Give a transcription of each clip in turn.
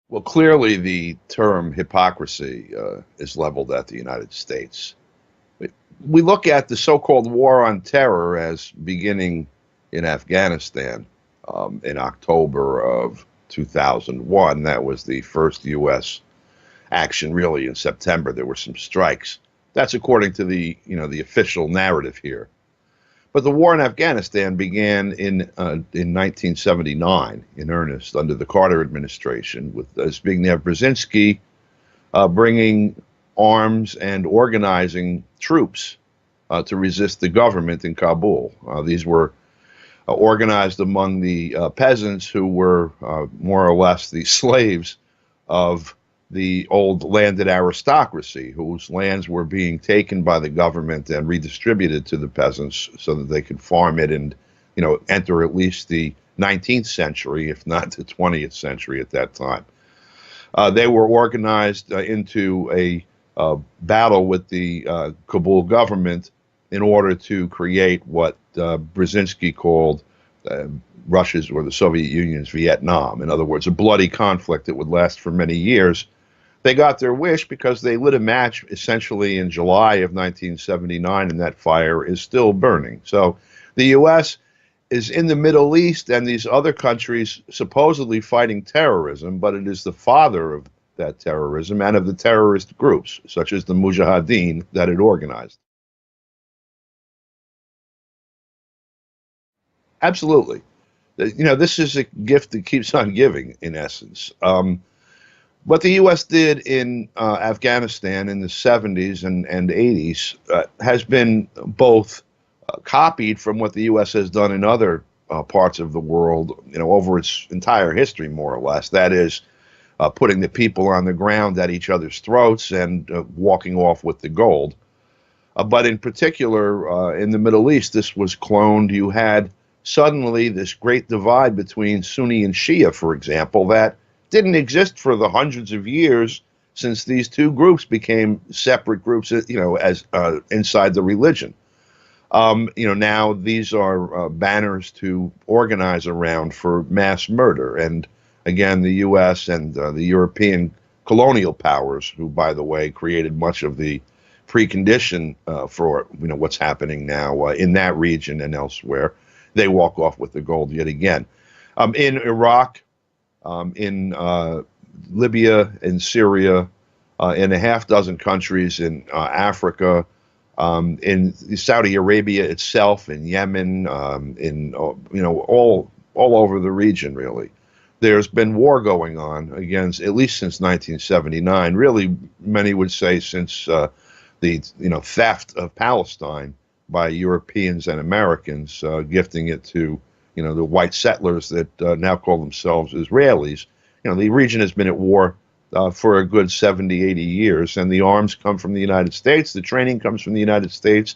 Well, clearly the term hypocrisy is leveled at the United States. We look at the so-called war on terror as beginning in Afghanistan in October of 2001. That was the first U.S. action, really, in September. There were some strikes. That's according to the official narrative here. But the war in Afghanistan began in 1979 in earnest under the Carter administration with Zbigniew Brzezinski bringing arms and organizing troops to resist the government in Kabul. These were organized among the peasants who were more or less the slaves of the old landed aristocracy, whose lands were being taken by the government and redistributed to the peasants so that they could farm it and, enter at least the 19th century, if not the 20th century at that time. They were organized into a battle with the Kabul government in order to create what Brzezinski called Russia's or the Soviet Union's Vietnam. In other words, a bloody conflict that would last for many years. They got their wish because they lit a match essentially in July of 1979, and that fire is still burning. So the U.S. is in the Middle East and these other countries supposedly fighting terrorism, but it is the father of that terrorism and of the terrorist groups, such as the Mujahideen, that it organized. Absolutely. This is a gift that keeps on giving, in essence. What the U.S. did in Afghanistan in the 70s and 80s has been both copied from what the U.S. has done in other parts of the world, over its entire history, more or less. That is, putting the people on the ground at each other's throats and walking off with the gold. But in particular, in the Middle East, this was cloned. You had suddenly this great divide between Sunni and Shia, for example, that didn't exist for the hundreds of years since these two groups became separate groups, as inside the religion. Now these are banners to organize around for mass murder. And again, the U.S. and the European colonial powers, who, by the way, created much of the precondition for what's happening now in that region and elsewhere, they walk off with the gold yet again. In Iraq, in Libya, in Syria, in a half dozen countries in Africa, in Saudi Arabia itself, in Yemen, in all over the region, really. There's been war going on against, at least since 1979. Really, many would say since the theft of Palestine by Europeans and Americans, gifting it to the white settlers that now call themselves Israelis. The region has been at war for a good 70, 80 years, and the arms come from the United States, the training comes from the United States,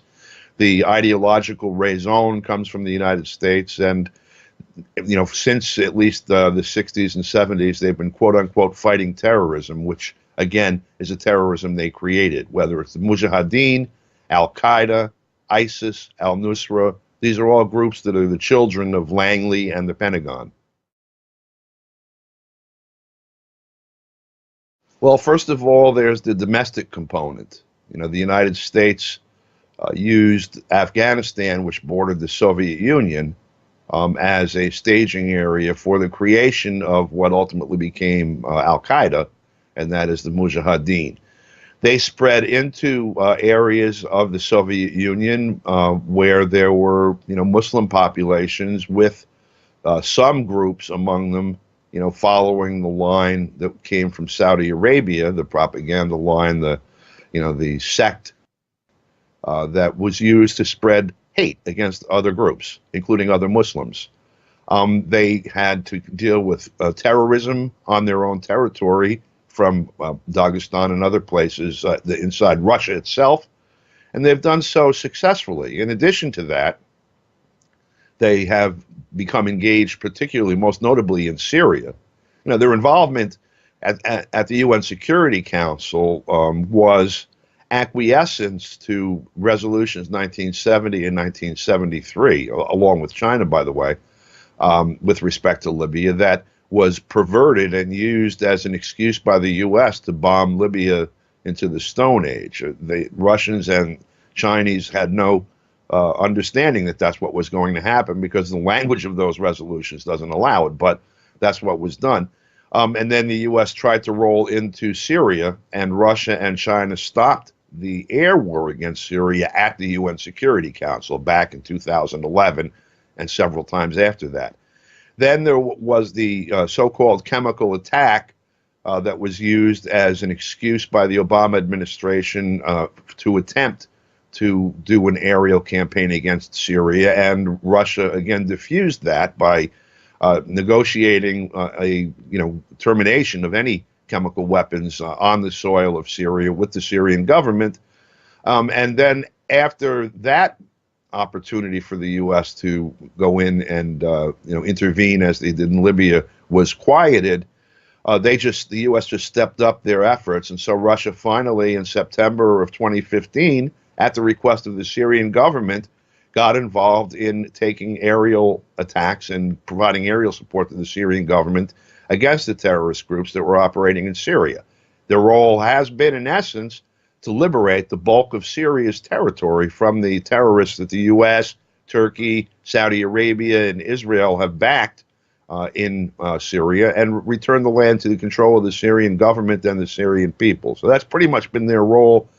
the ideological raison comes from the United States, and since at least the 60s and 70s, they've been quote-unquote fighting terrorism, which, again, is a terrorism they created, whether it's the Mujahideen, Al-Qaeda, ISIS, al-Nusra. These are all groups that are the children of Langley and the Pentagon. Well, first of all, there's the domestic component. The United States used Afghanistan, which bordered the Soviet Union, as a staging area for the creation of what ultimately became Al-Qaeda, and that is the Mujahideen. They spread into areas of the Soviet Union where there were, Muslim populations with some groups among them, following the line that came from Saudi Arabia, the propaganda line, the sect that was used to spread hate against other groups, including other Muslims. They had to deal with terrorism on their own territory from Dagestan and other places inside Russia itself, and they've done so successfully. In addition to that, they have become engaged, particularly, most notably in Syria. Their involvement at the UN Security Council was acquiescence to resolutions 1970 and 1973, along with China, by the way, with respect to Libya, that was perverted and used as an excuse by the U.S. to bomb Libya into the Stone Age. The Russians and Chinese had no understanding that that's what was going to happen, because the language of those resolutions doesn't allow it, but that's what was done. And then the U.S. tried to roll into Syria, and Russia and China stopped the air war against Syria at the UN Security Council back in 2011 and several times after that. Then there was the so-called chemical attack that was used as an excuse by the Obama administration to attempt to do an aerial campaign against Syria, and Russia again diffused that by negotiating a termination of any chemical weapons on the soil of Syria with the Syrian government. And then after that opportunity for the U.S. to go in and intervene as they did in Libya was quieted, the U.S. just stepped up their efforts. And so Russia finally, in September of 2015, at the request of the Syrian government, got involved in taking aerial attacks and providing aerial support to the Syrian government against the terrorist groups that were operating in Syria. Their role has been, in essence, to liberate the bulk of Syria's territory from the terrorists that the U.S., Turkey, Saudi Arabia, and Israel have backed in Syria, and return the land to the control of the Syrian government and the Syrian people. So that's pretty much been their role.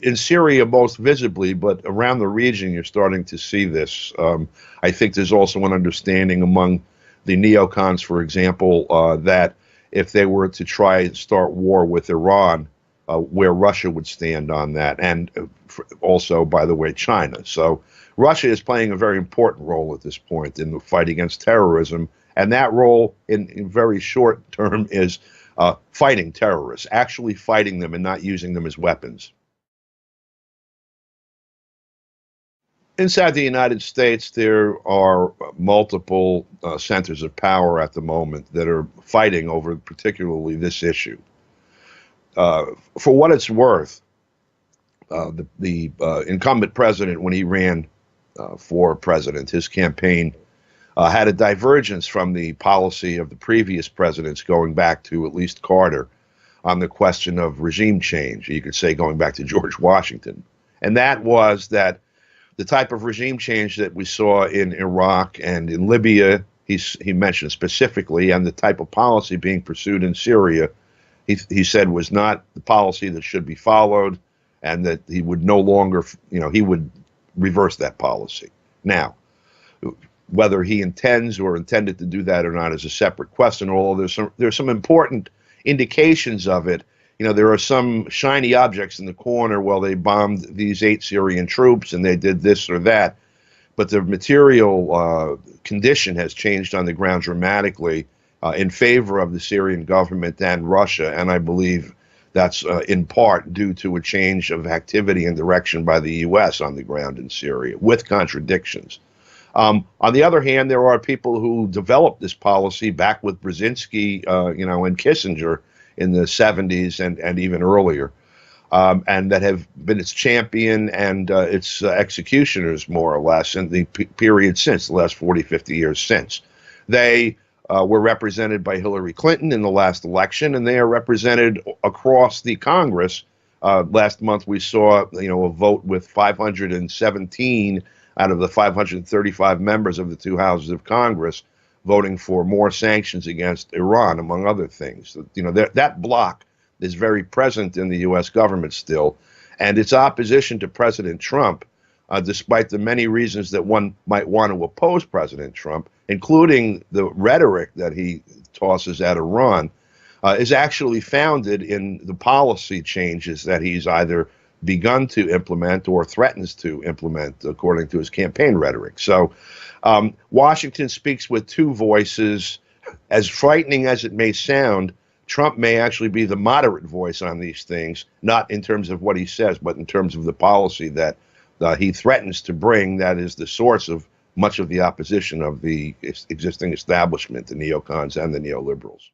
In Syria most visibly, but around the region you're starting to see this. I think there's also an understanding among the neocons, for example, that if they were to try and start war with Iran, where Russia would stand on that, and also, by the way, China. So Russia is playing a very important role at this point in the fight against terrorism, and that role in very short term is fighting terrorists, actually fighting them and not using them as weapons. Inside the United States, there are multiple centers of power at the moment that are fighting over particularly this issue. For what it's worth, the incumbent president, when he ran for president, his campaign had a divergence from the policy of the previous presidents, going back to at least Carter, on the question of regime change. You could say going back to George Washington. And that was that the type of regime change that we saw in Iraq and in Libya, he mentioned specifically, and the type of policy being pursued in Syria, he said was not the policy that should be followed, and that he would no longer, he would reverse that policy. Now, whether he intends or intended to do that or not is a separate question, although there's some important indications of it. There are some shiny objects in the corner. Well, they bombed these 8 Syrian troops and they did this or that. But the material condition has changed on the ground dramatically in favor of the Syrian government and Russia. And I believe that's in part due to a change of activity and direction by the U.S. on the ground in Syria, with contradictions. On the other hand, there are people who developed this policy back with Brzezinski, and Kissinger in the 70s and even earlier, and that have been its champion and its executioners, more or less, in the period since, the last 40, 50 years since. They were represented by Hillary Clinton in the last election, and they are represented across the Congress. Last month we saw, a vote with 517 out of the 535 members of the 2 houses of Congress voting for more sanctions against Iran, among other things. That bloc is very present in the U.S. government still, and its opposition to President Trump, despite the many reasons that one might want to oppose President Trump, including the rhetoric that he tosses at Iran, is actually founded in the policy changes that he's either begun to implement or threatens to implement, according to his campaign rhetoric. So Washington speaks with 2 voices. As frightening as it may sound, Trump may actually be the moderate voice on these things, not in terms of what he says, but in terms of the policy that he threatens to bring, that is the source of much of the opposition of the existing establishment, the neocons and the neoliberals.